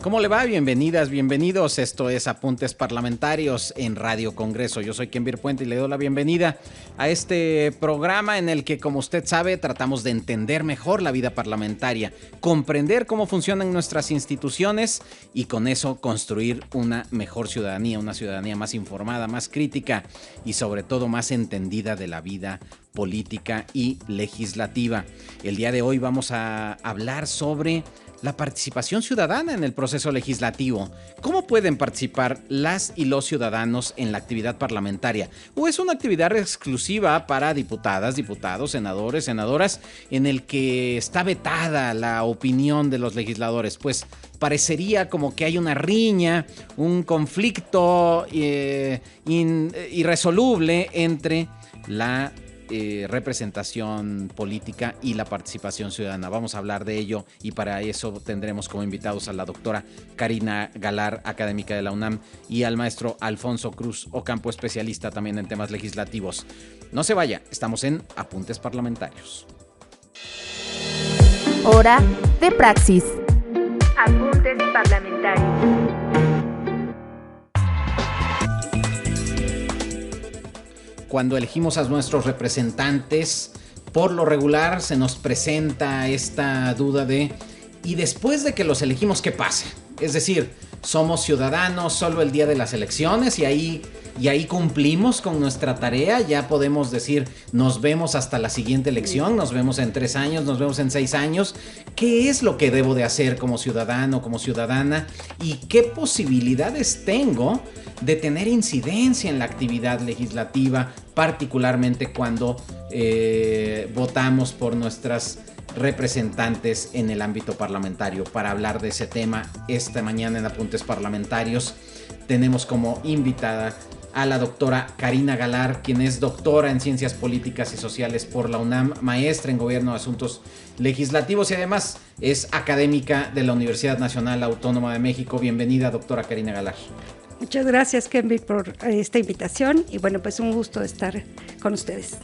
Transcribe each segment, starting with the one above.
¿Cómo le va? Bienvenidas, bienvenidos. Esto es Apuntes Parlamentarios en Radio Congreso. Yo soy Kenvir Puente y le doy la bienvenida a este programa en el que, como usted sabe, tratamos de entender mejor la vida parlamentaria, comprender cómo funcionan nuestras instituciones y con eso construir una mejor ciudadanía, una ciudadanía más informada, más crítica y sobre todo más entendida de la vida política y legislativa. El día de hoy vamos a hablar sobre la participación ciudadana en el proceso legislativo. ¿Cómo pueden participar las y los ciudadanos en la actividad parlamentaria? ¿O es una actividad exclusiva para diputadas, diputados, senadores, senadoras, en el que está vetada la opinión de los legisladores? Pues parecería como que hay una riña, un conflicto irresoluble entre la representación política y la participación ciudadana. Vamos a hablar de ello y para eso tendremos como invitados a la doctora Karina Galar, académica de la UNAM, y al maestro Alfonso Cruz Ocampo, especialista también en temas legislativos. No se vaya, estamos en Apuntes Parlamentarios. Hora de praxis. Apuntes Parlamentarios. Cuando elegimos a nuestros representantes, por lo regular se nos presenta esta duda de ¿y después de que los elegimos qué pasa? Es decir, somos ciudadanos solo el día de las elecciones y ahí cumplimos con nuestra tarea. Ya podemos decir, nos vemos hasta la siguiente elección, nos vemos en 3 años, nos vemos en 6 años. ¿Qué es lo que debo de hacer como ciudadano, como ciudadana? ¿Y qué posibilidades tengo de tener incidencia en la actividad legislativa, particularmente cuando votamos por nuestras representantes en el ámbito parlamentario? Para hablar de ese tema, esta mañana en Apuntes Parlamentarios tenemos como invitada a la doctora Karina Galar, quien es doctora en Ciencias Políticas y Sociales por la UNAM, maestra en Gobierno de Asuntos Legislativos y además es académica de la Universidad Nacional Autónoma de México. Bienvenida, doctora Karina Galar. Muchas gracias, Kenvir, por esta invitación y bueno, pues un gusto estar con ustedes.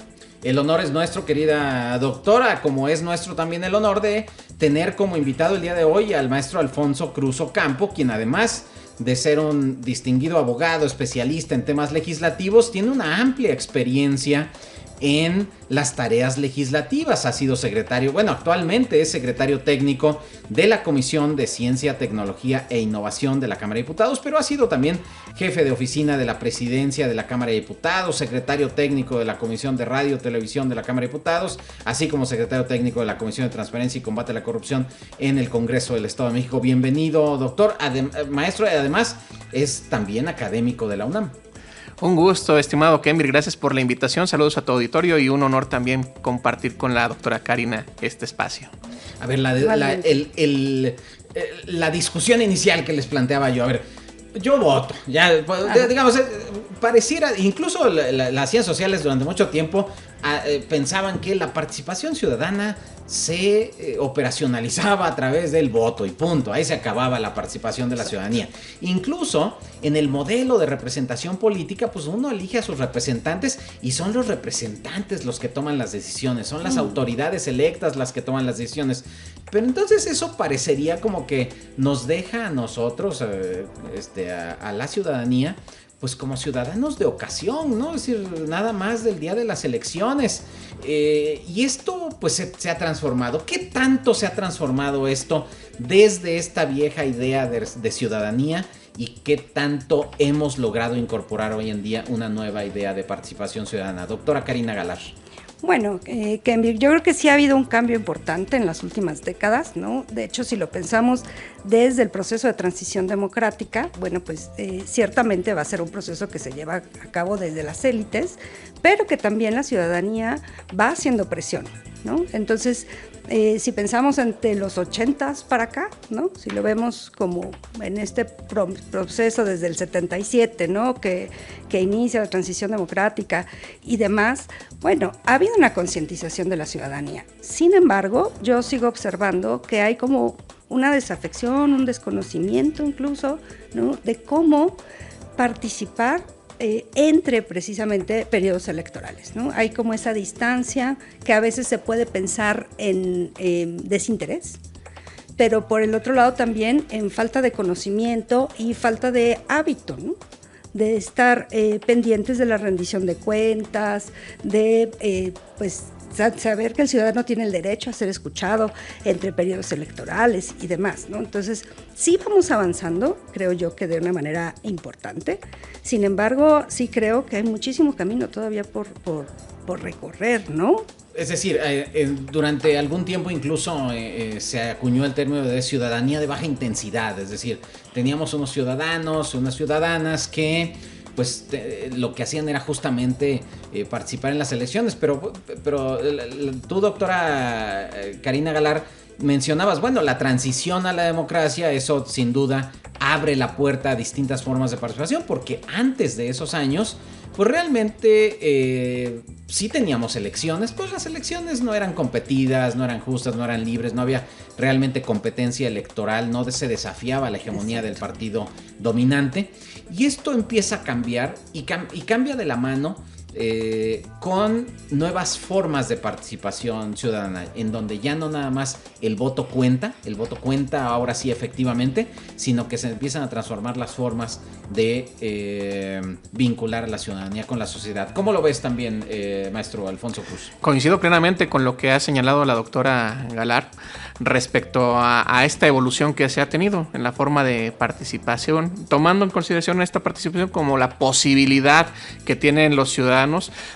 El honor es nuestro, querida doctora, como es nuestro también el honor de tener como invitado el día de hoy al maestro Alfonso Cruz Ocampo, quien además de ser un distinguido abogado especialista en temas legislativos, tiene una amplia experiencia en las tareas legislativas. Ha sido secretario, actualmente es secretario técnico de la Comisión de Ciencia, Tecnología e Innovación de la Cámara de Diputados, pero ha sido también jefe de oficina de la Presidencia de la Cámara de Diputados, secretario técnico de la Comisión de Radio y Televisión de la Cámara de Diputados, así como secretario técnico de la Comisión de Transparencia y Combate a la Corrupción en el Congreso del Estado de México. Bienvenido, doctor, maestro, y además es también académico de la UNAM. Un gusto, estimado Kenvir, gracias por la invitación, saludos a tu auditorio y un honor también compartir con la doctora Karina este espacio. A ver, la discusión inicial que les planteaba yo, yo voto, digamos, pareciera, incluso las ciencias sociales durante mucho tiempo pensaban que la participación ciudadana se operacionalizaba a través del voto y punto, ahí se acababa la participación de la ciudadanía. Incluso en el modelo de representación política, pues uno elige a sus representantes y son los representantes los que toman las decisiones, son las autoridades electas las que toman las decisiones. Pero entonces eso parecería como que nos deja a nosotros, a la ciudadanía, pues como ciudadanos de ocasión, ¿no? Es decir, nada más del día de las elecciones. Y esto pues se ha transformado. ¿Qué tanto se ha transformado esto desde esta vieja idea de ciudadanía? ¿Y qué tanto hemos logrado incorporar hoy en día una nueva idea de participación ciudadana? Doctora Karina Galar. Bueno, Kenvir, yo creo que sí ha habido un cambio importante en las últimas décadas, ¿no? De hecho, si lo pensamos desde el proceso de transición democrática, bueno, pues ciertamente va a ser un proceso que se lleva a cabo desde las élites, pero que también la ciudadanía va haciendo presión, ¿no? Entonces, si pensamos entre los 80s para acá, ¿no? Si lo vemos como en este proceso desde el 77, ¿no? Que inicia la transición democrática y demás, bueno, ha habido una concientización de la ciudadanía. Sin embargo, yo sigo observando que hay como una desafección, un desconocimiento incluso, ¿no? De cómo participar entre precisamente periodos electorales, ¿no? Hay como esa distancia que a veces se puede pensar en desinterés, pero por el otro lado también en falta de conocimiento y falta de hábito, ¿no? De estar pendientes de la rendición de cuentas, de pues saber que el ciudadano tiene el derecho a ser escuchado entre periodos electorales y demás, ¿no? Entonces, sí vamos avanzando, creo yo que de una manera importante. Sin embargo, sí creo que hay muchísimo camino todavía por recorrer, ¿no? Es decir, durante algún tiempo incluso se acuñó el término de ciudadanía de baja intensidad, es decir, teníamos unos ciudadanos, unas ciudadanas que pues lo que hacían era justamente participar en las elecciones, pero tú, doctora Karina Galar, mencionabas, bueno, la transición a la democracia, eso sin duda abre la puerta a distintas formas de participación, porque antes de esos años, pues realmente sí teníamos elecciones, pues las elecciones no eran competidas, no eran justas, no eran libres, no había realmente competencia electoral, no se desafiaba la hegemonía del partido dominante, y esto empieza a cambiar y cambia de la mano con nuevas formas de participación ciudadana, en donde ya no nada más el voto cuenta ahora sí efectivamente, sino que se empiezan a transformar las formas de vincular a la ciudadanía con la sociedad. ¿Cómo lo ves también, maestro Alfonso Cruz? Coincido plenamente con lo que ha señalado la doctora Galar respecto a esta evolución que se ha tenido en la forma de participación, tomando en consideración esta participación como la posibilidad que tienen los ciudadanos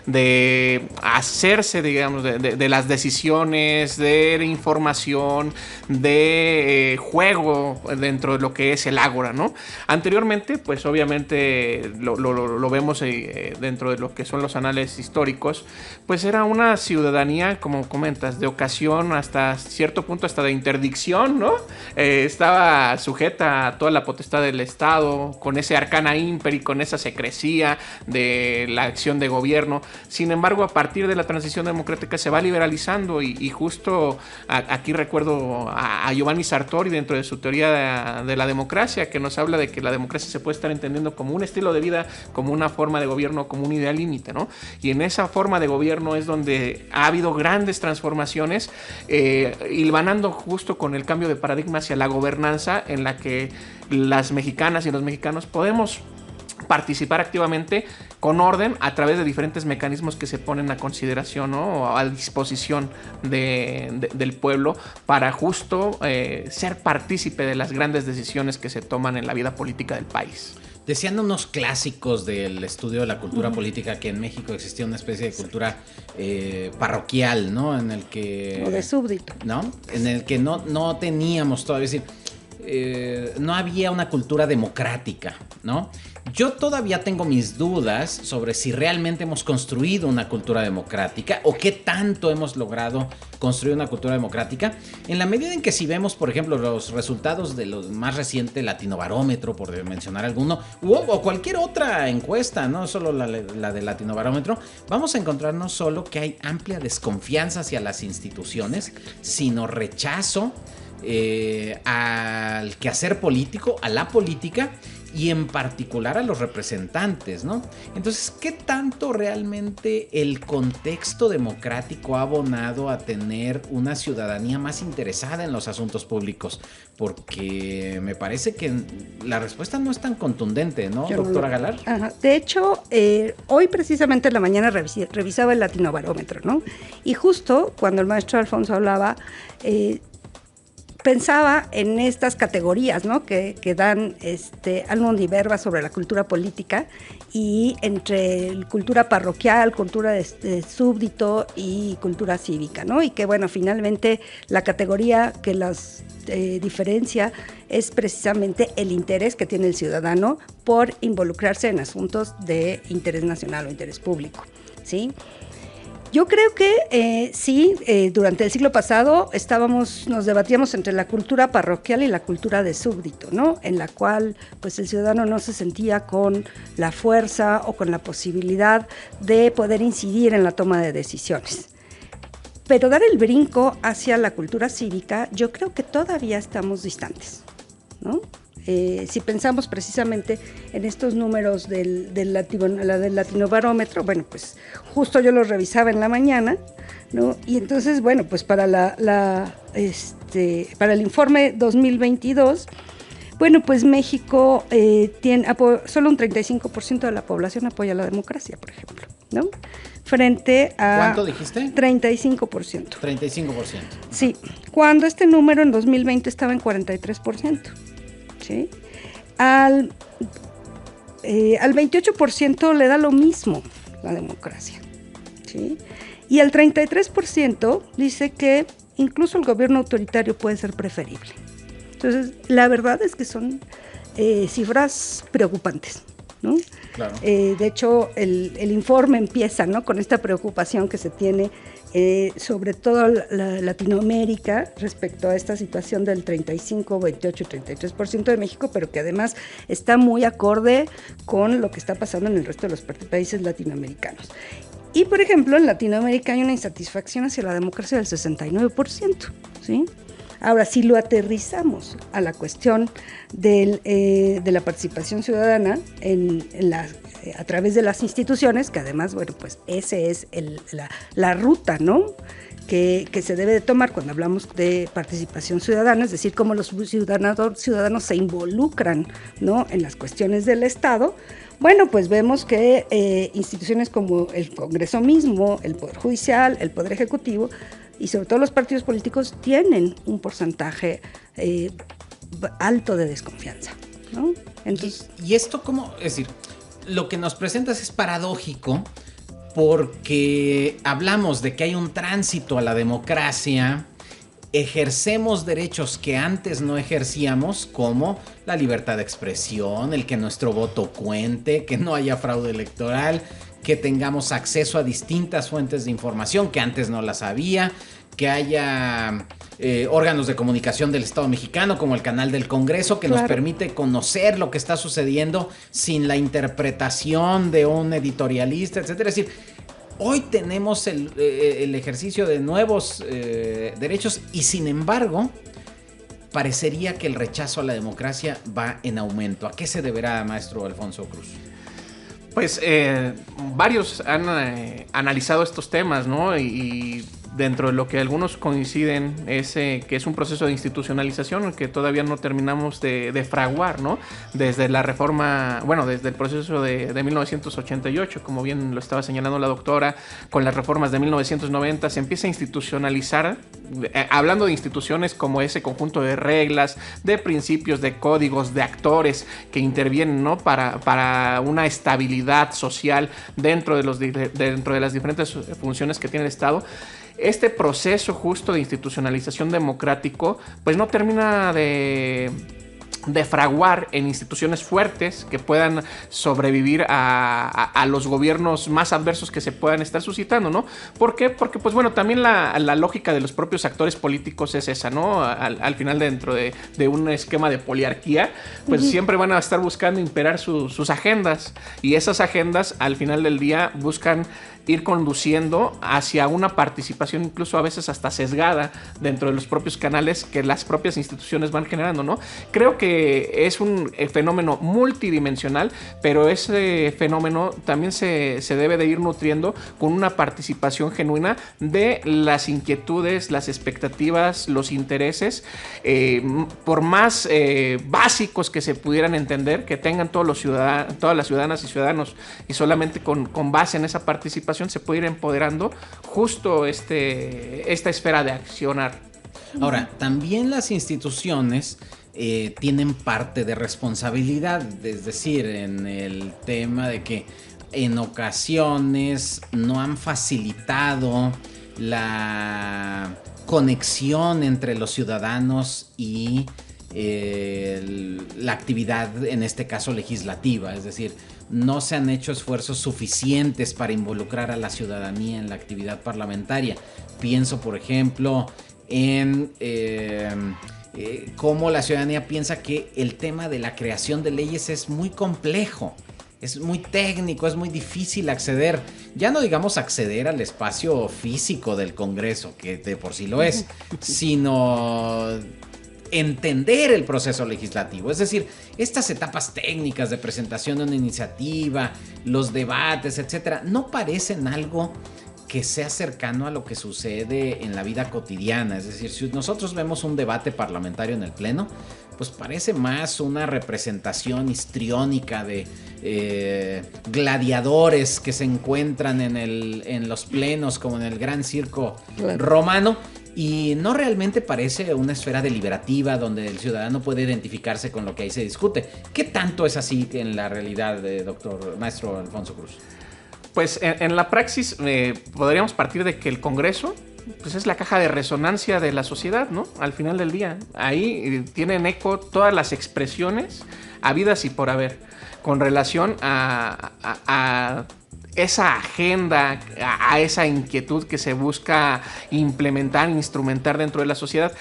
de hacerse, digamos, de las decisiones, de información, de juego dentro de lo que es el ágora, ¿no? Anteriormente, pues obviamente lo vemos dentro de lo que son los anales históricos, pues era una ciudadanía, como comentas, de ocasión hasta cierto punto, hasta de interdicción, ¿no? Estaba sujeta a toda la potestad del Estado, con ese arcana imperi, con esa secrecía de la acción de gobierno. Sin embargo, a partir de la transición democrática se va liberalizando y justo aquí recuerdo a Giovanni Sartori dentro de su teoría de la democracia, que nos habla de que la democracia se puede estar entendiendo como un estilo de vida, como una forma de gobierno, como un ideal límite, ¿no? Y en esa forma de gobierno es donde ha habido grandes transformaciones, hilvanando justo con el cambio de paradigma hacia la gobernanza, en la que las mexicanas y los mexicanos podemos participar activamente con orden a través de diferentes mecanismos que se ponen a consideración, ¿no? O a disposición del pueblo para justo ser partícipe de las grandes decisiones que se toman en la vida política del país. Decían unos clásicos del estudio de la cultura política que en México existía una especie de cultura parroquial, ¿no? En el que... O de súbdito. ¿No? En el que no teníamos todavía, es decir, no había una cultura democrática, ¿no? Yo todavía tengo mis dudas sobre si realmente hemos construido una cultura democrática o qué tanto hemos logrado construir una cultura democrática, en la medida en que si vemos, por ejemplo, los resultados de los más recientes Latinobarómetro, por mencionar alguno, o cualquier otra encuesta, no solo la de Latinobarómetro, vamos a encontrarnos solo que hay amplia desconfianza hacia las instituciones, sino rechazo al quehacer político, a la política, y en particular a los representantes, ¿no? Entonces, ¿qué tanto realmente el contexto democrático ha abonado a tener una ciudadanía más interesada en los asuntos públicos? Porque me parece que la respuesta no es tan contundente, ¿no, doctora Galar? Ajá. De hecho, hoy precisamente en la mañana revisaba el Latinobarómetro, ¿no? Y justo cuando el maestro Alfonso hablaba, pensaba en estas categorías, ¿no? que dan Almond y Verba sobre la cultura política, y entre cultura parroquial, cultura de súbdito y cultura cívica, ¿no? Y que bueno, finalmente la categoría que las diferencia es precisamente el interés que tiene el ciudadano por involucrarse en asuntos de interés nacional o interés público, ¿sí? Yo creo que sí, durante el siglo pasado nos debatíamos entre la cultura parroquial y la cultura de súbdito, ¿no? En la cual pues el ciudadano no se sentía con la fuerza o con la posibilidad de poder incidir en la toma de decisiones. Pero dar el brinco hacia la cultura cívica, yo creo que todavía estamos distantes, ¿no? Si pensamos precisamente en estos números del Latinobarómetro, bueno, pues justo yo los revisaba en la mañana, ¿no? Y entonces, bueno, pues para para el informe 2022, bueno, pues México tiene solo un 35% de la población apoya la democracia, por ejemplo, ¿no? Frente a... ¿Cuánto dijiste? 35%. 35%. Sí, cuando este número en 2020 estaba en 43%, ¿sí? Al 28% le da lo mismo la democracia, ¿sí? Y el 33% dice que incluso el gobierno autoritario puede ser preferible. Entonces, la verdad es que son cifras preocupantes, ¿no? Claro. De hecho, el informe empieza, ¿no?, con esta preocupación que se tiene sobre todo Latinoamérica respecto a esta situación del 35, 28 y 33% de México, pero que además está muy acorde con lo que está pasando en el resto de los países latinoamericanos. Y, por ejemplo, en Latinoamérica hay una insatisfacción hacia la democracia del 69%, ¿sí? Ahora, si lo aterrizamos a la cuestión de la participación ciudadana a través de las instituciones, que además, bueno, pues ese es la ruta, ¿no?, que se debe de tomar cuando hablamos de participación ciudadana, es decir, cómo los ciudadanos se involucran, ¿no?, en las cuestiones del Estado. Bueno, pues vemos que instituciones como el Congreso mismo, el Poder Judicial, el Poder Ejecutivo y sobre todo los partidos políticos tienen un porcentaje alto de desconfianza, ¿no? Entonces, ¿Y esto cómo? Es decir, lo que nos presentas es paradójico porque hablamos de que hay un tránsito a la democracia, ejercemos derechos que antes no ejercíamos, como la libertad de expresión, el que nuestro voto cuente, que no haya fraude electoral, que tengamos acceso a distintas fuentes de información que antes no las había, que haya órganos de comunicación del Estado mexicano como el canal del Congreso que nos permite conocer lo que está sucediendo sin la interpretación de un editorialista, etcétera. Es decir, hoy tenemos el ejercicio de nuevos derechos y sin embargo parecería que el rechazo a la democracia va en aumento. ¿A qué se deberá, maestro Alfonso Cruz? Pues varios han analizado estos temas, ¿no? Y dentro de lo que algunos coinciden es que es un proceso de institucionalización que todavía no terminamos de fraguar, ¿no? Desde la reforma, bueno, desde el proceso de 1988, como bien lo estaba señalando la doctora, con las reformas de 1990 se empieza a institucionalizar, hablando de instituciones como ese conjunto de reglas, de principios, de códigos, de actores que intervienen, ¿no?, para una estabilidad social dentro de las diferentes funciones que tiene el Estado. Este proceso justo de institucionalización democrático pues no termina de fraguar en instituciones fuertes que puedan sobrevivir a los gobiernos más adversos que se puedan estar suscitando, ¿no? ¿Por qué? Porque, pues bueno, también la lógica de los propios actores políticos es esa, ¿no? Al final, dentro de un esquema de poliarquía, pues siempre van a estar buscando imperar sus agendas, y esas agendas, al final del día, buscan ir conduciendo hacia una participación incluso a veces hasta sesgada dentro de los propios canales que las propias instituciones van generando, ¿no? Creo que es un fenómeno multidimensional, pero ese fenómeno también se debe de ir nutriendo con una participación genuina de las inquietudes, las expectativas, los intereses, por más básicos que se pudieran entender, que tengan todas las ciudadanas y ciudadanos, y solamente con base en esa participación se puede ir empoderando justo esta esfera de accionar. Ahora, también las instituciones tienen parte de responsabilidad, es decir, en el tema de que en ocasiones no han facilitado la conexión entre los ciudadanos y la actividad, en este caso legislativa, es decir, no se han hecho esfuerzos suficientes para involucrar a la ciudadanía en la actividad parlamentaria. Pienso, por ejemplo, en cómo la ciudadanía piensa que el tema de la creación de leyes es muy complejo, es muy técnico, es muy difícil acceder, ya no digamos acceder al espacio físico del Congreso, que de por sí lo es, sino entender el proceso legislativo. Es decir, estas etapas técnicas de presentación de una iniciativa, los debates, etcétera, no parecen algo que sea cercano a lo que sucede en la vida cotidiana. Es decir, si nosotros vemos un debate parlamentario en el Pleno, pues parece más una representación histriónica de gladiadores que se encuentran en los plenos, como en el gran circo romano, y no realmente parece una esfera deliberativa donde el ciudadano puede identificarse con lo que ahí se discute. ¿Qué tanto es así en la realidad, maestro Alfonso Cruz? Pues en la praxis podríamos partir de que el Congreso pues es la caja de resonancia de la sociedad, ¿no? Al final del día. Ahí tienen eco todas las expresiones habidas y por haber con relación a esa agenda, a esa inquietud que se busca implementar, instrumentar dentro de la sociedad.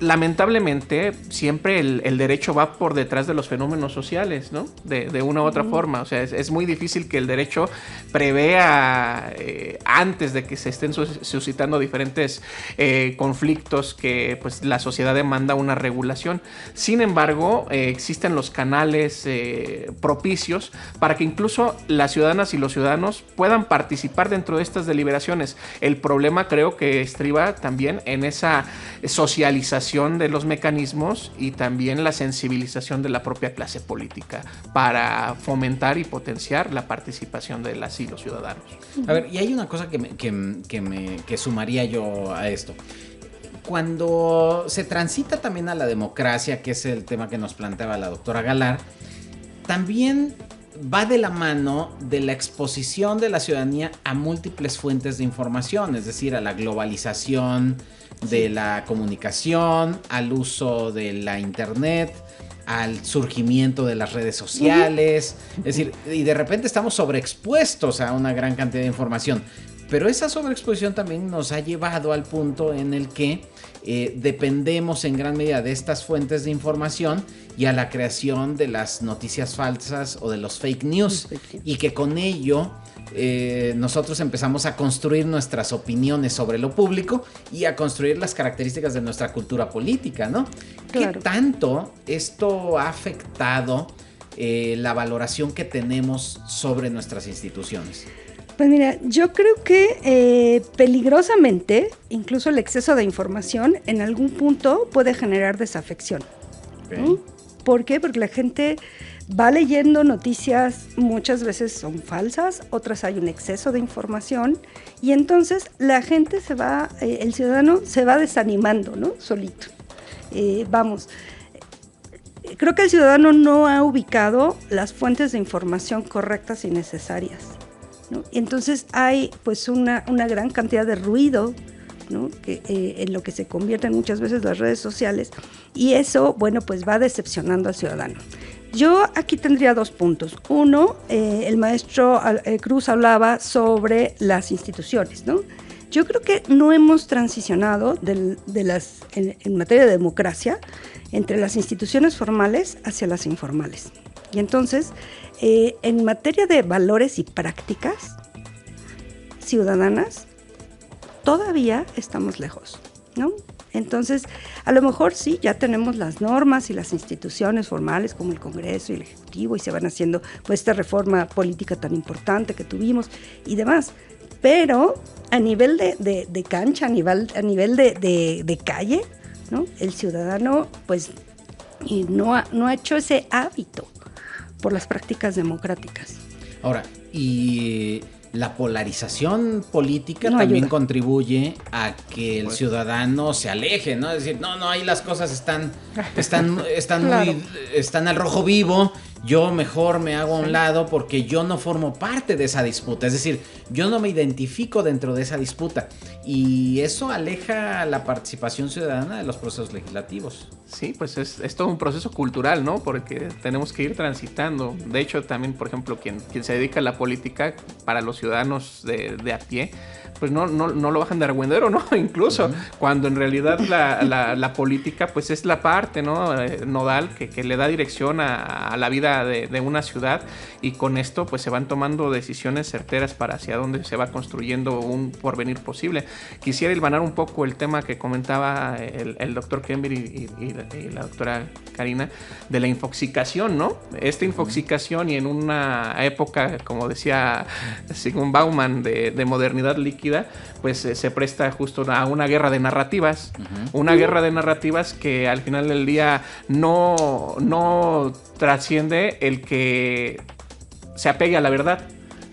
Lamentablemente, siempre el derecho va por detrás de los fenómenos sociales, ¿no? De una u otra forma. O sea, es muy difícil que el derecho prevea antes de que se estén suscitando diferentes conflictos que pues, la sociedad demanda una regulación. Sin embargo, existen los canales propicios para que incluso las ciudadanas y los ciudadanos puedan participar dentro de estas deliberaciones. El problema creo que estriba también en esa socialización de los mecanismos y también la sensibilización de la propia clase política para fomentar y potenciar la participación de las y los ciudadanos. A ver, y hay una cosa que sumaría yo a esto. Cuando se transita también a la democracia, que es el tema que nos planteaba la doctora Galar, también va de la mano de la exposición de la ciudadanía a múltiples fuentes de información, es decir, a la globalización de la comunicación, al uso de la internet, al surgimiento de las redes sociales, es decir, y de repente estamos sobreexpuestos a una gran cantidad de información, pero esa sobreexposición también nos ha llevado al punto en el que dependemos en gran medida de estas fuentes de información y a la creación de las noticias falsas o de los fake news, y que con ello nosotros empezamos a construir nuestras opiniones sobre lo público y a construir las características de nuestra cultura política, ¿no? Claro. ¿Qué tanto esto ha afectado la valoración que tenemos sobre nuestras instituciones? Pues mira, yo creo que peligrosamente, incluso el exceso de información en algún punto puede generar desafección. ¿No? ¿Por qué? Porque la gente va leyendo noticias, muchas veces son falsas, otras hay un exceso de información, y entonces la gente el ciudadano se va desanimando, ¿no? Solito. Creo que el ciudadano no ha ubicado las fuentes de información correctas y necesarias, ¿no? Y entonces hay pues una gran cantidad de ruido, ¿no? En lo que se convierten muchas veces las redes sociales, y eso, bueno, pues va decepcionando al ciudadano. Yo aquí tendría dos puntos. Uno, el maestro Cruz hablaba sobre las instituciones, ¿no? Yo creo que no hemos transicionado en materia de democracia entre las instituciones formales hacia las informales. Y entonces, en materia de valores y prácticas ciudadanas, todavía estamos lejos, ¿no? Entonces, a lo mejor sí, ya tenemos las normas y las instituciones formales como el Congreso y el Ejecutivo, y se van haciendo pues esta reforma política tan importante que tuvimos y demás, pero a nivel de cancha, a nivel de calle, ¿no? El ciudadano pues no ha hecho ese hábito por las prácticas democráticas. Ahora, y la polarización política también contribuye a que el ciudadano se aleje, ¿no? Es decir, no, ahí las cosas están claro, están al rojo vivo, yo mejor me hago a un lado porque yo no formo parte de esa disputa, es decir, yo no me identifico dentro de esa disputa, y eso aleja la participación ciudadana de los procesos legislativos. Sí, pues es todo un proceso cultural, ¿no? Porque tenemos que ir transitando. De hecho, también, por ejemplo, quien se dedica a la política, para los ciudadanos de a pie, pues no lo bajan de argüendero, ¿no? Incluso cuando en realidad la política pues es la parte, ¿no? Nodal que le da dirección a la vida de una ciudad, y con esto pues se van tomando decisiones certeras para hacia dónde se va construyendo un porvenir posible. Quisiera hilvanar un poco el tema que comentaba el doctor Kember y la doctora Karina, de la infoxicación, ¿no? Esta infoxicación, y en una época, como decía Sigmund Bauman, de modernidad líquida, pues se presta justo a una guerra de narrativas, una guerra de narrativas que al final del día no trasciende el que se apegue a la verdad,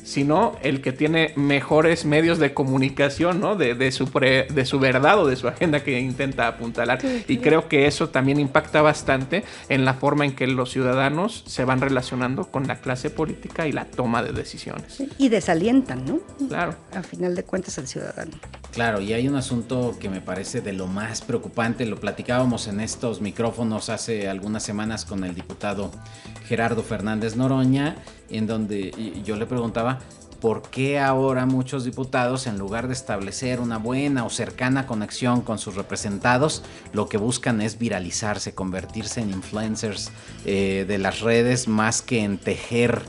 sino el que tiene mejores medios de comunicación, ¿no? de su verdad o de su agenda que intenta apuntalar. Sí. Y creo que eso también impacta bastante en la forma en que los ciudadanos se van relacionando con la clase política y la toma de decisiones. Sí, y desalientan, ¿no? Claro. A final de cuentas, al ciudadano. Claro, y hay un asunto que me parece de lo más preocupante. Lo platicábamos en estos micrófonos hace algunas semanas con el diputado Gerardo Fernández Noroña, en donde yo le preguntaba por qué ahora muchos diputados, en lugar de establecer una buena o cercana conexión con sus representados, lo que buscan es viralizarse, convertirse en influencers de las redes, más que en tejer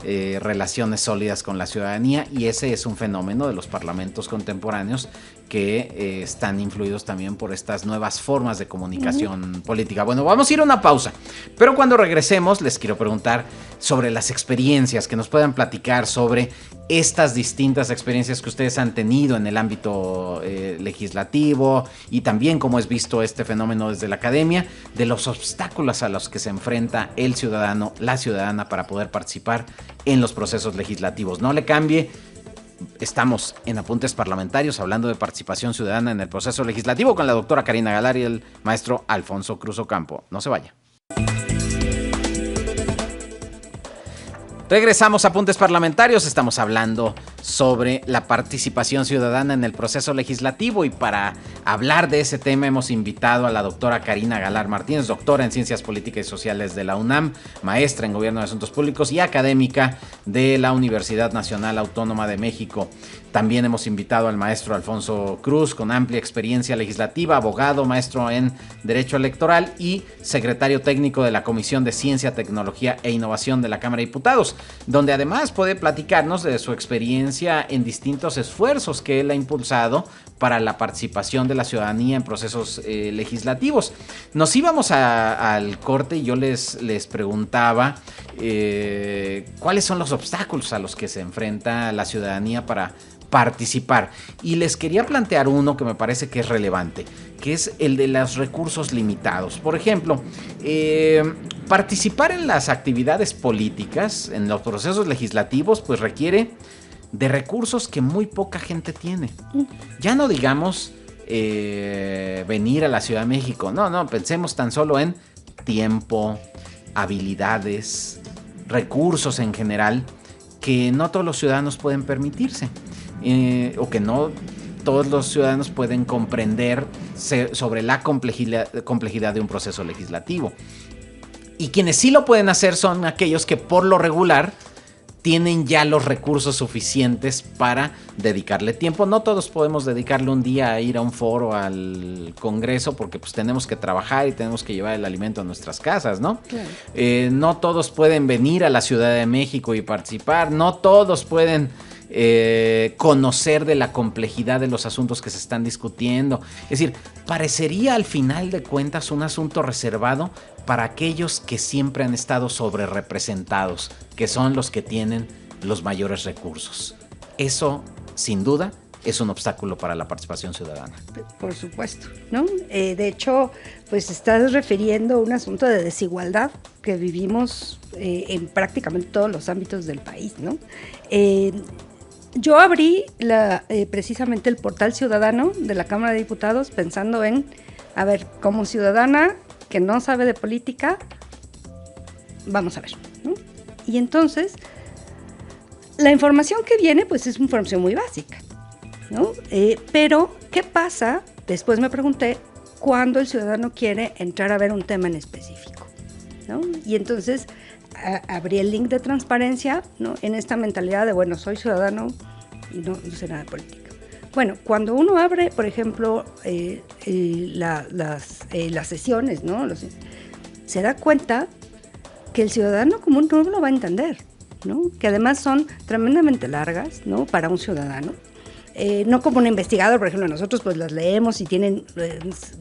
relaciones sólidas con la ciudadanía. Y ese es un fenómeno de los parlamentos contemporáneos que están influidos también por estas nuevas formas de comunicación política. Bueno, vamos a ir a una pausa, pero cuando regresemos les quiero preguntar sobre las experiencias, que nos puedan platicar sobre estas distintas experiencias que ustedes han tenido en el ámbito legislativo, y también cómo es visto este fenómeno desde la academia, de los obstáculos a los que se enfrenta el ciudadano, la ciudadana, para poder participar en los procesos legislativos. No le cambie. Estamos en Apuntes Parlamentarios hablando de participación ciudadana en el proceso legislativo con la doctora Karina Galar y el maestro Alfonso Cruz Ocampo. No se vaya. Regresamos a Apuntes Parlamentarios. Estamos hablando sobre la participación ciudadana en el proceso legislativo, y para hablar de ese tema hemos invitado a la doctora Karina Galar Martínez, doctora en Ciencias Políticas y Sociales de la UNAM, maestra en Gobierno de Asuntos Públicos y académica de la Universidad Nacional Autónoma de México. También hemos invitado al maestro Alfonso Cruz, con amplia experiencia legislativa, abogado, maestro en Derecho Electoral y secretario técnico de la Comisión de Ciencia, Tecnología e Innovación de la Cámara de Diputados, donde además puede platicarnos de su experiencia en distintos esfuerzos que él ha impulsado para la participación de la ciudadanía en procesos legislativos. Nos íbamos al corte y yo les preguntaba cuáles son los obstáculos a los que se enfrenta la ciudadanía para participar, y les quería plantear uno que me parece que es relevante, que es el de los recursos limitados. Por ejemplo, participar en las actividades políticas, en los procesos legislativos, pues requiere de recursos que muy poca gente tiene. Ya no digamos venir a la Ciudad de México, no, pensemos tan solo en tiempo, habilidades, recursos en general, que no todos los ciudadanos pueden permitirse, o que no todos los ciudadanos pueden comprender sobre la complejidad de un proceso legislativo. Y quienes sí lo pueden hacer son aquellos que por lo regular tienen ya los recursos suficientes para dedicarle tiempo. No todos podemos dedicarle un día a ir a un foro, al Congreso, porque pues tenemos que trabajar y tenemos que llevar el alimento a nuestras casas, ¿no? Claro. No todos pueden venir a la Ciudad de México y participar. No todos pueden conocer de la complejidad de los asuntos que se están discutiendo. Es decir, parecería al final de cuentas un asunto reservado para aquellos que siempre han estado sobrerepresentados, que son los que tienen los mayores recursos. Eso, sin duda, es un obstáculo para la participación ciudadana. Por supuesto, ¿no? De hecho, pues estás refiriendo a un asunto de desigualdad que vivimos en prácticamente todos los ámbitos del país, ¿no? Yo abrí precisamente el portal ciudadano de la Cámara de Diputados pensando en, a ver, como ciudadana que no sabe de política, vamos a ver, ¿no? Y entonces, la información que viene, pues es información muy básica, ¿no? Pero, ¿qué pasa? Después me pregunté, cuando el ciudadano quiere entrar a ver un tema en específico, ¿no? Y entonces abrí el link de transparencia, ¿no? En esta mentalidad de, bueno, soy ciudadano y no sé nada de política. Bueno, cuando uno abre, por ejemplo, las sesiones, ¿no? Se da cuenta que el ciudadano común no lo va a entender, ¿no? Que además son tremendamente largas, ¿no? Para un ciudadano. No como un investigador, por ejemplo, nosotros pues las leemos y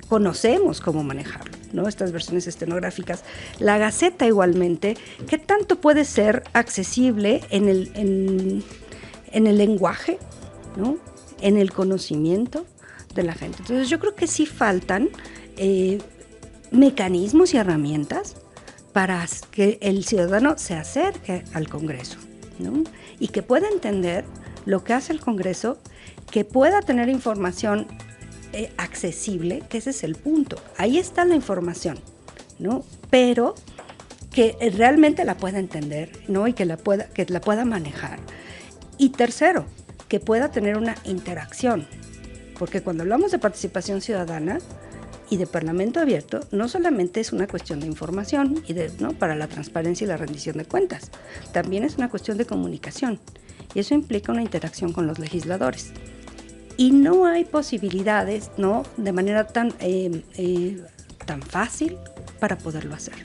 conocemos cómo manejarlo, ¿no? Estas versiones estenográficas. La Gaceta igualmente, ¿qué tanto puede ser accesible en el lenguaje, ¿no? En el conocimiento de la gente? Entonces yo creo que sí faltan mecanismos y herramientas para que el ciudadano se acerque al Congreso, ¿no? Y que pueda entender lo que hace el Congreso, que pueda tener información accesible, que ese es el punto. Ahí está la información, ¿no? Pero que realmente la pueda entender, ¿no? Y que la pueda manejar. Y tercero, que pueda tener una interacción. Porque cuando hablamos de participación ciudadana y de parlamento abierto, no solamente es una cuestión de información ¿no? para la transparencia y la rendición de cuentas, también es una cuestión de comunicación. Y eso implica una interacción con los legisladores. Y no hay posibilidades, ¿no? De manera tan fácil para poderlo hacer.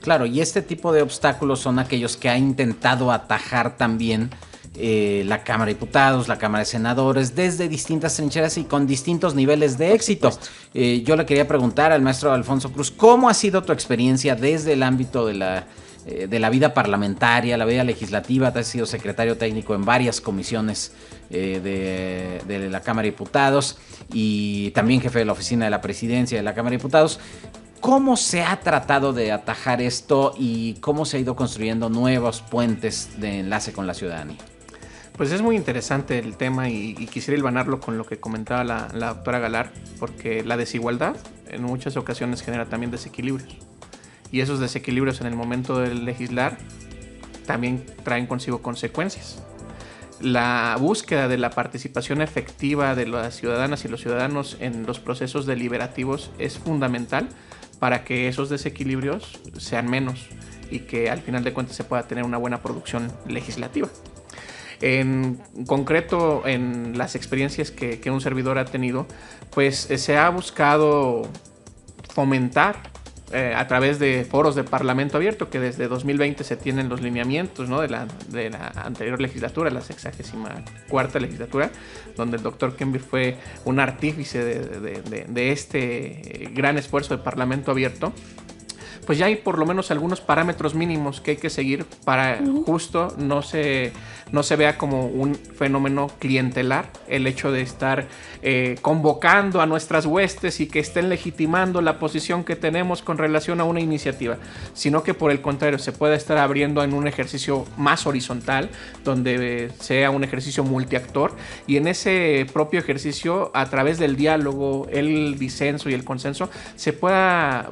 Claro, y este tipo de obstáculos son aquellos que ha intentado atajar también la Cámara de Diputados, la Cámara de Senadores, desde distintas trincheras y con distintos niveles de éxito. Yo le quería preguntar al maestro Alfonso Cruz, ¿cómo ha sido tu experiencia desde el ámbito de la vida parlamentaria, la vida legislativa? Te has sido secretario técnico en varias comisiones de la Cámara de Diputados y también jefe de la oficina de la presidencia de la Cámara de Diputados. ¿Cómo se ha tratado de atajar esto y cómo se ha ido construyendo nuevos puentes de enlace con la ciudadanía? Pues es muy interesante el tema y quisiera hilvanarlo con lo que comentaba la doctora Galar, porque la desigualdad en muchas ocasiones genera también desequilibrios. Y esos desequilibrios en el momento de legislar también traen consigo consecuencias. La búsqueda de la participación efectiva de las ciudadanas y los ciudadanos en los procesos deliberativos es fundamental para que esos desequilibrios sean menos y que al final de cuentas se pueda tener una buena producción legislativa. En concreto, en las experiencias que un servidor ha tenido, pues se ha buscado fomentar a través de foros de Parlamento Abierto, que desde 2020 se tienen los lineamientos, ¿no? de la anterior legislatura, la 64ª legislatura, donde el doctor Kember fue un artífice de este gran esfuerzo de Parlamento Abierto. Pues ya hay por lo menos algunos parámetros mínimos que hay que seguir para justo no se vea como un fenómeno clientelar el hecho de estar convocando a nuestras huestes y que estén legitimando la posición que tenemos con relación a una iniciativa, sino que por el contrario se pueda estar abriendo en un ejercicio más horizontal, donde sea un ejercicio multiactor, y en ese propio ejercicio, a través del diálogo, el disenso y el consenso, se pueda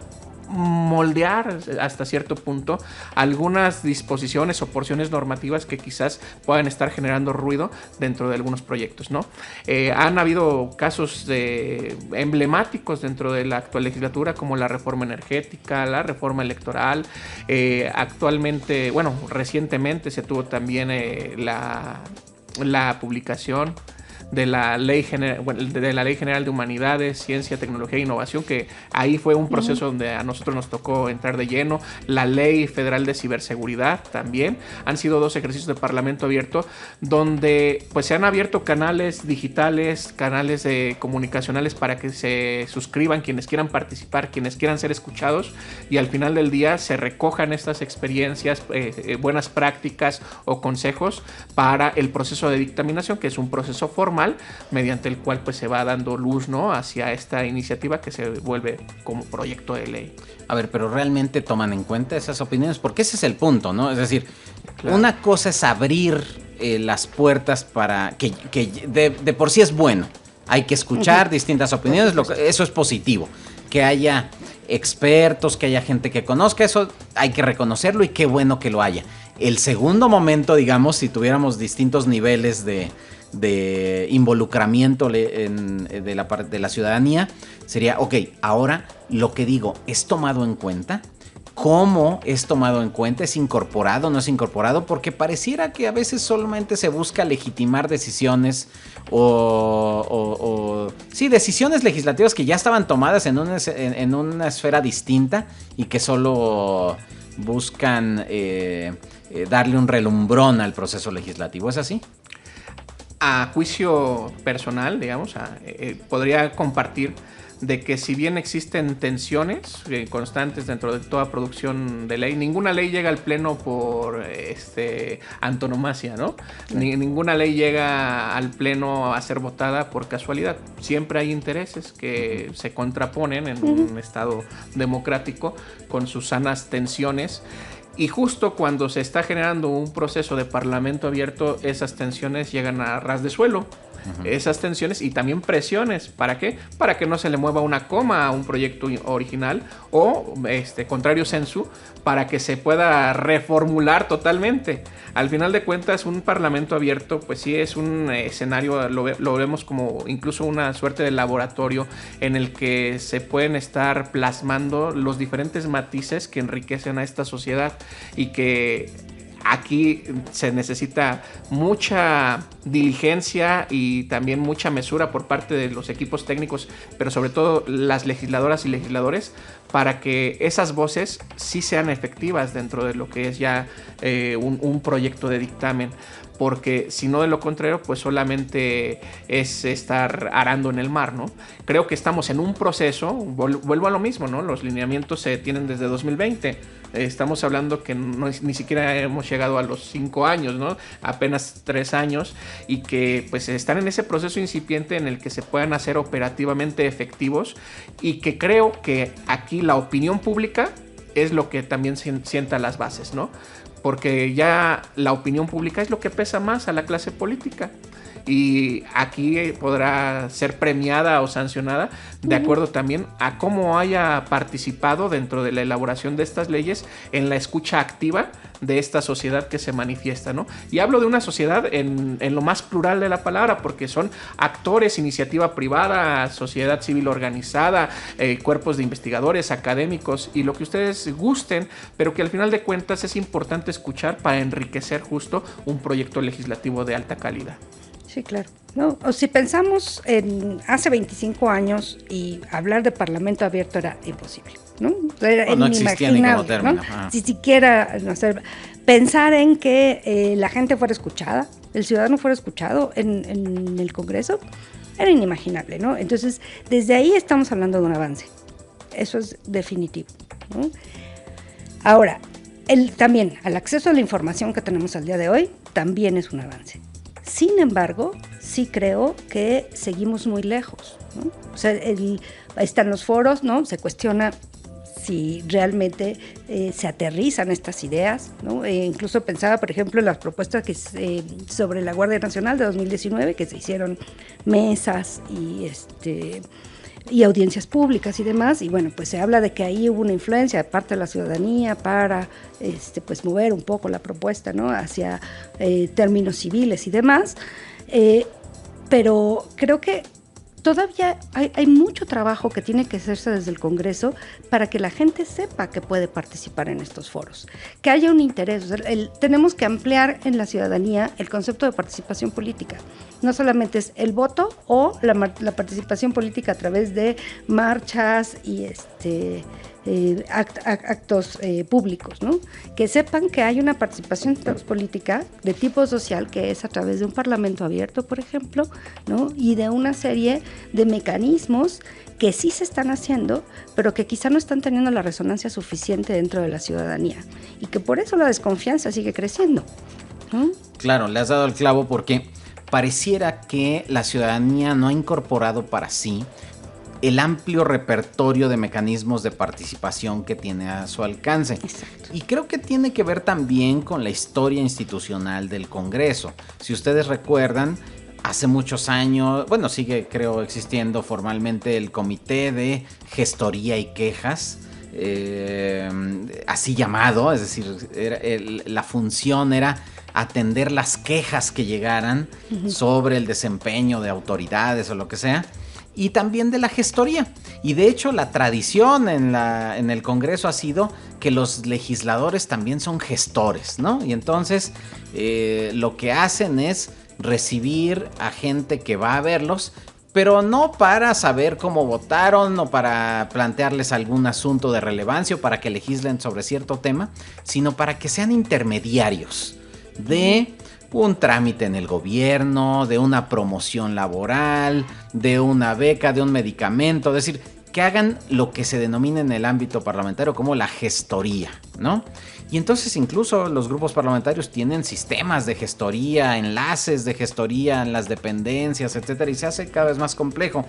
moldear hasta cierto punto algunas disposiciones o porciones normativas que quizás puedan estar generando ruido dentro de algunos proyectos, ¿no? Han habido casos emblemáticos dentro de la actual legislatura, como la reforma energética, la reforma electoral. Actualmente, bueno, recientemente se tuvo también la publicación de la Ley General de Humanidades, Ciencia, Tecnología e Innovación, que ahí fue un proceso donde a nosotros nos tocó entrar de lleno. La Ley Federal de Ciberseguridad también. Han sido 2 ejercicios de Parlamento Abierto donde pues se han abierto canales digitales, canales comunicacionales para que se suscriban quienes quieran participar, quienes quieran ser escuchados, y al final del día se recojan estas experiencias, buenas prácticas o consejos para el proceso de dictaminación, que es un proceso formal mediante el cual pues se va dando luz, ¿no?, hacia esta iniciativa que se vuelve como proyecto de ley. A ver, pero ¿realmente toman en cuenta esas opiniones? Porque ese es el punto, ¿no? Es decir, claro, una cosa es abrir las puertas para que de por sí es bueno. Hay que escuchar distintas opiniones, eso es positivo. Que haya expertos, que haya gente que conozca, eso hay que reconocerlo y qué bueno que lo haya. El segundo momento, digamos, si tuviéramos distintos niveles de involucramiento de la ciudadanía, sería, ok, ahora lo que digo es tomado en cuenta. cómo es tomado en cuenta, es incorporado, no es incorporado, porque pareciera que a veces solamente se busca legitimar decisiones sí, decisiones legislativas que ya estaban tomadas en una esfera distinta y que solo buscan darle un relumbrón al proceso legislativo. ¿Es así? A juicio personal, digamos, podría compartir de que si bien existen tensiones constantes dentro de toda producción de ley, ninguna ley llega al pleno por antonomasia, ¿no? Ninguna ley llega al pleno a ser votada por casualidad. Siempre hay intereses que se contraponen en un estado democrático con sus sanas tensiones. Y justo cuando se está generando un proceso de parlamento abierto, esas tensiones llegan a ras de suelo. Esas tensiones y también presiones. ¿Para qué? Para que no se le mueva una coma a un proyecto original o, contrario sensu, para que se pueda reformular totalmente. Al final de cuentas, un parlamento abierto, pues sí es un escenario, lo vemos como incluso una suerte de laboratorio en el que se pueden estar plasmando los diferentes matices que enriquecen a esta sociedad y que aquí se necesita mucha diligencia y también mucha mesura por parte de los equipos técnicos, pero sobre todo las legisladoras y legisladores, para que esas voces sí sean efectivas dentro de lo que es ya un proyecto de dictamen. Porque si no, de lo contrario, pues solamente es estar arando en el mar, ¿no? Creo que estamos en un proceso, vuelvo a lo mismo, ¿no? Los lineamientos se tienen desde 2020. Estamos hablando que ni siquiera hemos llegado a los 5 años, ¿no? Apenas 3 años, y que pues están en ese proceso incipiente en el que se puedan hacer operativamente efectivos, y que creo que aquí la opinión pública es lo que también sienta las bases, ¿no? Porque ya la opinión pública es lo que pesa más a la clase política. Y aquí podrá ser premiada o sancionada de acuerdo también a cómo haya participado dentro de la elaboración de estas leyes en la escucha activa de esta sociedad que se manifiesta, ¿no? Y hablo de una sociedad en lo más plural de la palabra, porque son actores, iniciativa privada, sociedad civil organizada, cuerpos de investigadores, académicos y lo que ustedes gusten, pero que al final de cuentas es importante escuchar para enriquecer justo un proyecto legislativo de alta calidad. Sí, claro. No, o si pensamos en hace 25 años y hablar de parlamento abierto era imposible, ¿no? Era no existía ni como término, ¿no? Si siquiera pensar en que la gente fuera escuchada, el ciudadano fuera escuchado en el Congreso, era inimaginable, ¿no? Entonces, desde ahí estamos hablando de un avance. Eso es definitivo, ¿no? Ahora, también el acceso a la información que tenemos al día de hoy también es un avance. Sin embargo, sí creo que seguimos muy lejos, ¿no? O sea, están los foros, ¿no? Se cuestiona si realmente se aterrizan estas ideas, ¿no? Incluso pensaba, por ejemplo, en las propuestas sobre la Guardia Nacional de 2019, que se hicieron mesas y audiencias públicas y demás, y bueno, pues se habla de que ahí hubo una influencia de parte de la ciudadanía para pues mover un poco la propuesta, ¿no? Hacia términos civiles y demás, pero creo que todavía hay mucho trabajo que tiene que hacerse desde el Congreso para que la gente sepa que puede participar en estos foros, que haya un interés. O sea, tenemos que ampliar en la ciudadanía el concepto de participación política. No solamente es el voto o la participación política a través de marchas y actos públicos, ¿no? Que sepan que hay una participación política de tipo social que es a través de un parlamento abierto, por ejemplo, ¿no? Y de una serie de mecanismos que sí se están haciendo, pero que quizá no están teniendo la resonancia suficiente dentro de la ciudadanía y que por eso la desconfianza sigue creciendo, ¿no? Claro, le has dado el clavo porque pareciera que la ciudadanía no ha incorporado para sí el amplio repertorio de mecanismos de participación que tiene a su alcance. Exacto. Y creo que tiene que ver también con la historia institucional del Congreso. Si ustedes recuerdan, hace muchos años, bueno, sigue creo existiendo formalmente el Comité de Gestoría y Quejas, así llamado, es decir, la función era atender las quejas que llegaran sobre el desempeño de autoridades o lo que sea. y también de la gestoría. Y de hecho la tradición en el Congreso ha sido que los legisladores también son gestores, ¿no? Y entonces lo que hacen es recibir a gente que va a verlos, pero no para saber cómo votaron o para plantearles algún asunto de relevancia o para que legislen sobre cierto tema, sino para que sean intermediarios de un trámite en el gobierno, de una promoción laboral, de una beca, de un medicamento, es decir, que hagan lo que se denomina en el ámbito parlamentario como la gestoría, ¿no? Y entonces incluso los grupos parlamentarios tienen sistemas de gestoría, enlaces de gestoría en las dependencias, etcétera, y se hace cada vez más complejo.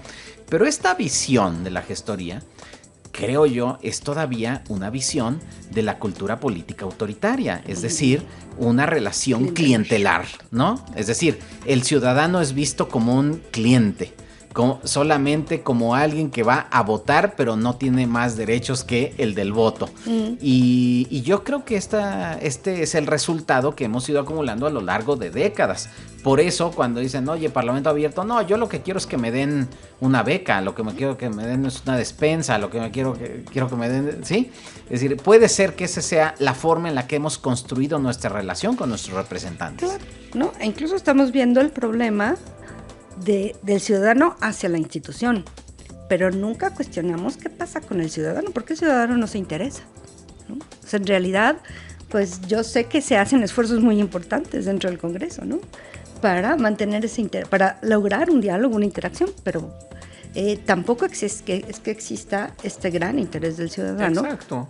Pero esta visión de la gestoría, creo yo, es todavía una visión de la cultura política autoritaria, es decir, una relación clientelar, ¿no? Es decir, el ciudadano es visto como un cliente, solamente como alguien que va a votar, pero no tiene más derechos que el del voto. Y yo creo que este es el resultado que hemos ido acumulando a lo largo de décadas. Por eso, cuando dicen, oye, Parlamento abierto, no, yo lo que quiero es que me den una beca, lo que me quiero que me den es una despensa, lo que me quiero que me den, ¿sí? Es decir, puede ser que esa sea la forma en la que hemos construido nuestra relación con nuestros representantes. Claro, ¿no? E incluso estamos viendo el problema del ciudadano hacia la institución, pero nunca cuestionamos qué pasa con el ciudadano, porque el ciudadano no se interesa, ¿no? O sea, en realidad, pues yo sé que se hacen esfuerzos muy importantes dentro del Congreso, ¿no? Para mantener ese interés, para lograr un diálogo, una interacción, pero tampoco es que exista este gran interés del ciudadano. Exacto.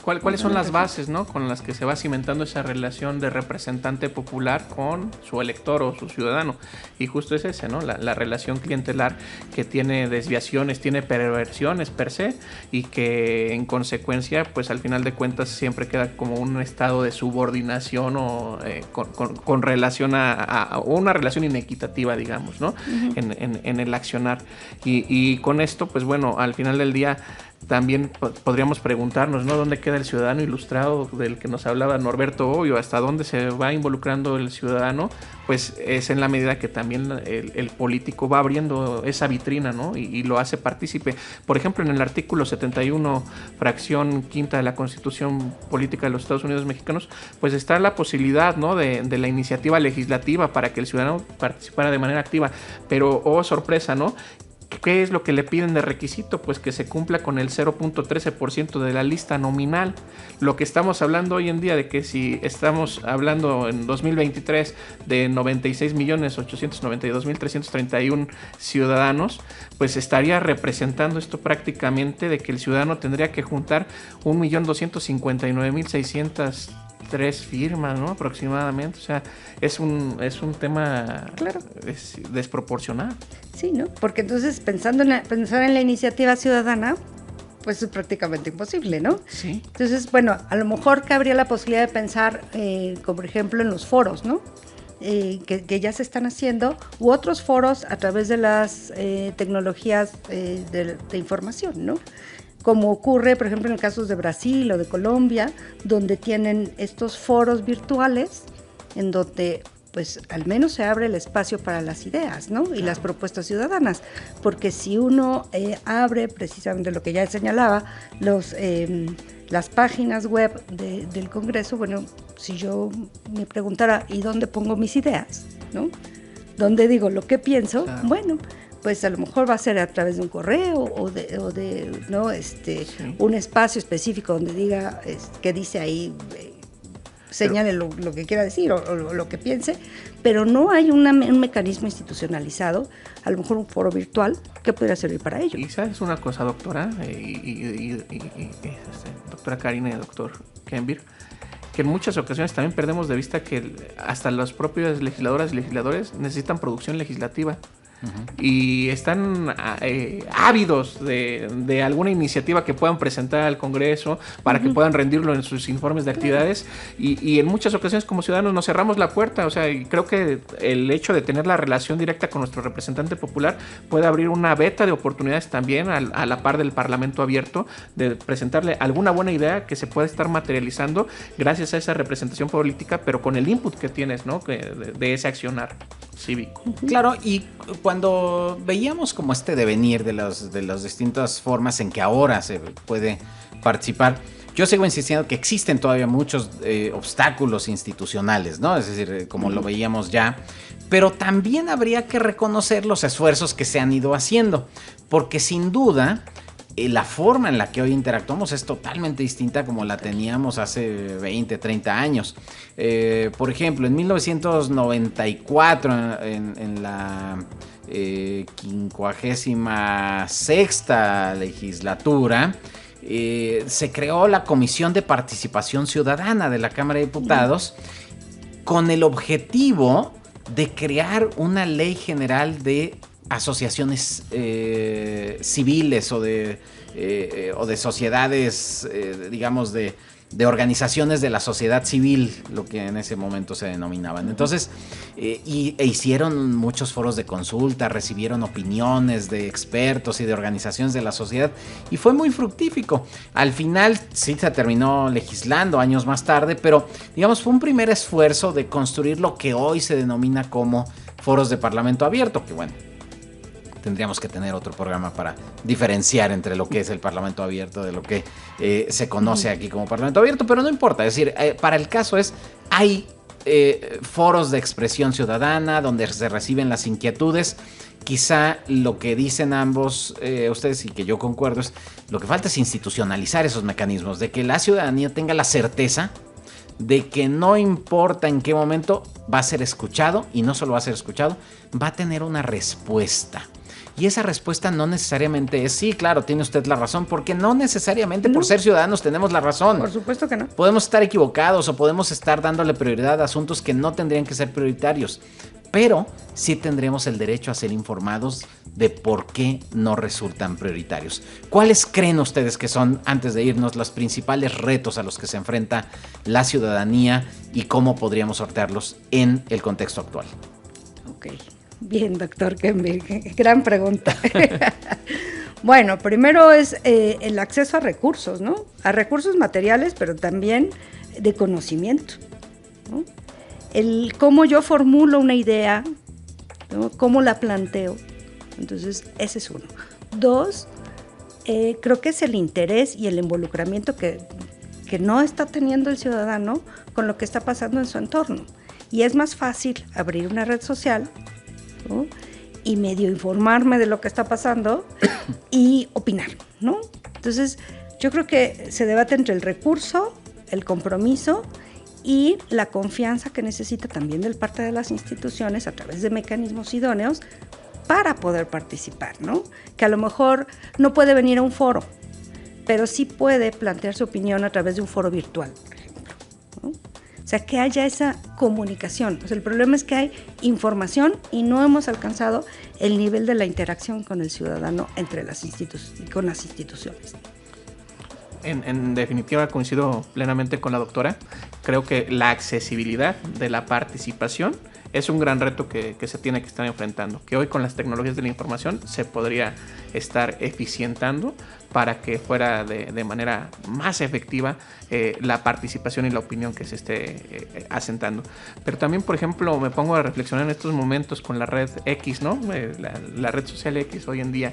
¿Cuáles son las bases, ¿no?, con las que se va cimentando esa relación de representante popular con su elector o su ciudadano? Y justo es ese, ¿no?, la relación clientelar que tiene desviaciones, tiene perversiones per se, y que en consecuencia, pues al final de cuentas siempre queda como un estado de subordinación o con relación a una relación inequitativa, digamos, ¿no? En el accionar. Y con esto, pues bueno, al final del día también podríamos preguntarnos, ¿no?, ¿dónde queda el ciudadano ilustrado del que nos hablaba Norberto Bobbio? ¿Hasta dónde se va involucrando el ciudadano? Pues es en la medida que también el político va abriendo esa vitrina, ¿no?, y lo hace partícipe. Por ejemplo, en el artículo 71, fracción quinta de la Constitución Política de los Estados Unidos Mexicanos, pues está la posibilidad, ¿no?, de la iniciativa legislativa para que el ciudadano participara de manera activa. Pero, oh sorpresa, ¿no?, ¿qué es lo que le piden de requisito? Pues que se cumpla con el 0.13% de la lista nominal. Lo que estamos hablando hoy en día, de que si estamos hablando en 2023 de 96.892.331 ciudadanos, pues estaría representando esto prácticamente de que el ciudadano tendría que juntar 1.259.603 firmas, ¿no?, aproximadamente. O sea, es un tema, claro, desproporcionado. Sí, ¿no? Porque entonces pensar en la iniciativa ciudadana, pues es prácticamente imposible, ¿no? Sí. Entonces, bueno, a lo mejor cabría la posibilidad de pensar, como por ejemplo, en los foros, ¿no? Que ya se están haciendo, u otros foros a través de las tecnologías de información, ¿no? Como ocurre, por ejemplo, en casos de Brasil o de Colombia, donde tienen estos foros virtuales en donde pues al menos se abre el espacio para las ideas, ¿no? Y las propuestas ciudadanas, porque si uno abre precisamente lo que ya señalaba, las páginas web del Congreso, bueno, si yo me preguntara, ¿y dónde pongo mis ideas?, ¿no? ¿Dónde digo lo que pienso? Claro. Bueno, pues a lo mejor va a ser a través de un correo o de ¿no? Sí. Un espacio específico donde diga, que dice ahí, señale lo que quiera decir o lo que piense, pero no hay un mecanismo institucionalizado, a lo mejor un foro virtual que pudiera servir para ello. Y sabes una cosa, doctora, doctora Karina y doctor Kenbir, que en muchas ocasiones también perdemos de vista que hasta las propias legisladoras y legisladores necesitan producción legislativa. Y están ávidos de alguna iniciativa que puedan presentar al Congreso para que puedan rendirlo en sus informes de actividades, y en muchas ocasiones como ciudadanos nos cerramos la puerta. O sea, y creo que el hecho de tener la relación directa con nuestro representante popular puede abrir una veta de oportunidades también a la par del Parlamento abierto, de presentarle alguna buena idea que se pueda estar materializando gracias a esa representación política, pero con el input que tienes, ¿no?, de ese accionar. cívico. Claro, y cuando veíamos como este devenir de las distintas formas en que ahora se puede participar, yo sigo insistiendo que existen todavía muchos obstáculos institucionales, ¿no? Es decir, como lo veíamos ya, pero también habría que reconocer los esfuerzos que se han ido haciendo, porque sin duda la forma en la que hoy interactuamos es totalmente distinta como la teníamos hace 20, 30 años. Por ejemplo, en 1994, en la 56ª legislatura, se creó la Comisión de Participación Ciudadana de la Cámara de Diputados con el objetivo de crear una ley general de asociaciones civiles o de sociedades, digamos, de organizaciones de la sociedad civil, lo que en ese momento se denominaban. Entonces, hicieron muchos foros de consulta, recibieron opiniones de expertos y de organizaciones de la sociedad, y fue muy fructífico. Al final sí se terminó legislando años más tarde, pero digamos fue un primer esfuerzo de construir lo que hoy se denomina como foros de parlamento abierto, que bueno, tendríamos que tener otro programa para diferenciar entre lo que es el Parlamento Abierto de lo que se conoce aquí como Parlamento Abierto, pero no importa. Es decir, para el caso hay foros de expresión ciudadana donde se reciben las inquietudes. Quizá lo que dicen ambos ustedes y que yo concuerdo es lo que falta es institucionalizar esos mecanismos, de que la ciudadanía tenga la certeza de que no importa en qué momento va a ser escuchado, y no solo va a ser escuchado, va a tener una respuesta. Y esa respuesta no necesariamente es, sí, claro, tiene usted la razón, porque no necesariamente por ser ciudadanos tenemos la razón. Por supuesto que no. Podemos estar equivocados o podemos estar dándole prioridad a asuntos que no tendrían que ser prioritarios, pero sí tendremos el derecho a ser informados de por qué no resultan prioritarios. ¿Cuáles creen ustedes que son, antes de irnos, los principales retos a los que se enfrenta la ciudadanía y cómo podríamos sortearlos en el contexto actual? Ok. Bien, doctor Kenberg, gran pregunta. Bueno, primero es el acceso a recursos, ¿no? A recursos materiales, pero también de conocimiento, ¿no? El cómo yo formulo una idea, ¿no? Cómo la planteo. Entonces, ese es uno. Dos, creo que es el interés y el involucramiento que no está teniendo el ciudadano con lo que está pasando en su entorno. Y es más fácil abrir una red social, ¿no? Y medio informarme de lo que está pasando y opinar, ¿no? Entonces, yo creo que se debate entre el recurso, el compromiso y la confianza que necesita también del parte de las instituciones a través de mecanismos idóneos para poder participar, ¿no? Que a lo mejor no puede venir a un foro, pero sí puede plantear su opinión a través de un foro virtual, por ejemplo, ¿no? O sea, que haya esa comunicación. O sea, el problema es que hay información y no hemos alcanzado el nivel de la interacción con el ciudadano entre las con las instituciones. En definitiva, coincido plenamente con la doctora. Creo que la accesibilidad de la participación es un gran reto que se tiene que estar enfrentando, que hoy con las tecnologías de la información se podría estar eficientando para que fuera de manera más efectiva la participación y la opinión que se esté asentando. Pero también, por ejemplo, me pongo a reflexionar en estos momentos con la red X, ¿no? La red social X hoy en día.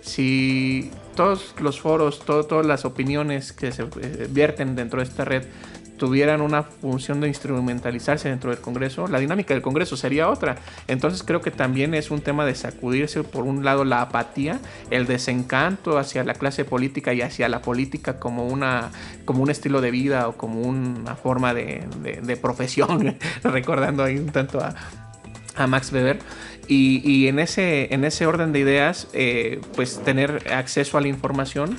Si todos los foros, todas las opiniones que se vierten dentro de esta red tuvieran una función de instrumentalizarse dentro del Congreso, la dinámica del Congreso sería otra. Entonces creo que también es un tema de sacudirse, por un lado, la apatía, el desencanto hacia la clase política y hacia la política como un estilo de vida o como una forma de profesión, recordando ahí un tanto a Max Weber. Y en ese orden de ideas, pues tener acceso a la información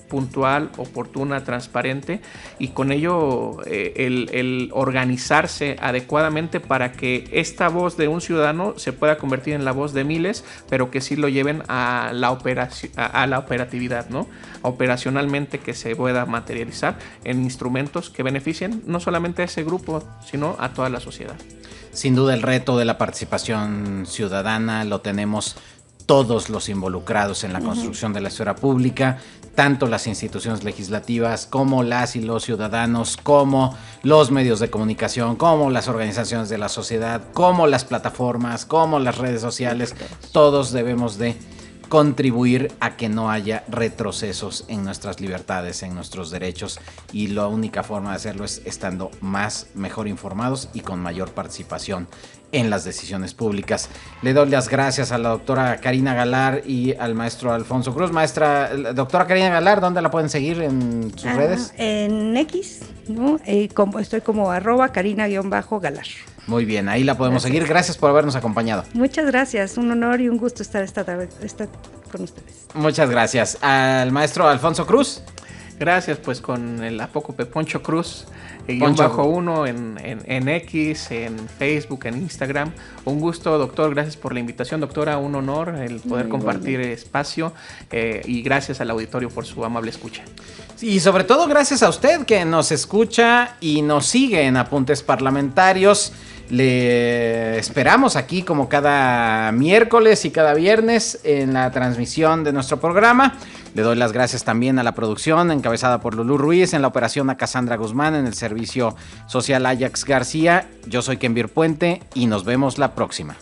puntual, oportuna, transparente, y con ello el organizarse adecuadamente para que esta voz de un ciudadano se pueda convertir en la voz de miles, pero que sí lo lleven a la operatividad, ¿no? Operacionalmente, que se pueda materializar en instrumentos que beneficien no solamente a ese grupo, sino a toda la sociedad. Sin duda el reto de la participación ciudadana lo tenemos todos los involucrados en la construcción de la esfera pública, tanto las instituciones legislativas como las y los ciudadanos, como los medios de comunicación, como las organizaciones de la sociedad, como las plataformas, como las redes sociales. Todos debemos de contribuir a que no haya retrocesos en nuestras libertades, en nuestros derechos, y la única forma de hacerlo es estando mejor informados y con mayor participación en las decisiones públicas. Le doy las gracias a la doctora Karina Galar y al maestro Alfonso Cruz. Doctora Karina Galar, ¿dónde la pueden seguir en sus redes? En X, ¿no? Estoy como @Karina_Galar. Muy bien, ahí la podemos seguir. Gracias por habernos acompañado. Muchas gracias, un honor y un gusto estar esta tarde con ustedes. Muchas gracias. Al maestro Alfonso Cruz. Gracias, pues con el apócope Poncho Cruz, _1 en X, en Facebook, en Instagram. Un gusto, doctor, gracias por la invitación, doctora, un honor el poder compartir espacio, y gracias al auditorio por su amable escucha. Y sobre todo gracias a usted que nos escucha y nos sigue en Apuntes Parlamentarios. Le esperamos aquí como cada miércoles y cada viernes en la transmisión de nuestro programa. Le doy las gracias también a la producción encabezada por Lulú Ruiz, en la operación a Cassandra Guzmán, en el servicio social Ajax García. Yo soy Kenvir Puente y nos vemos la próxima.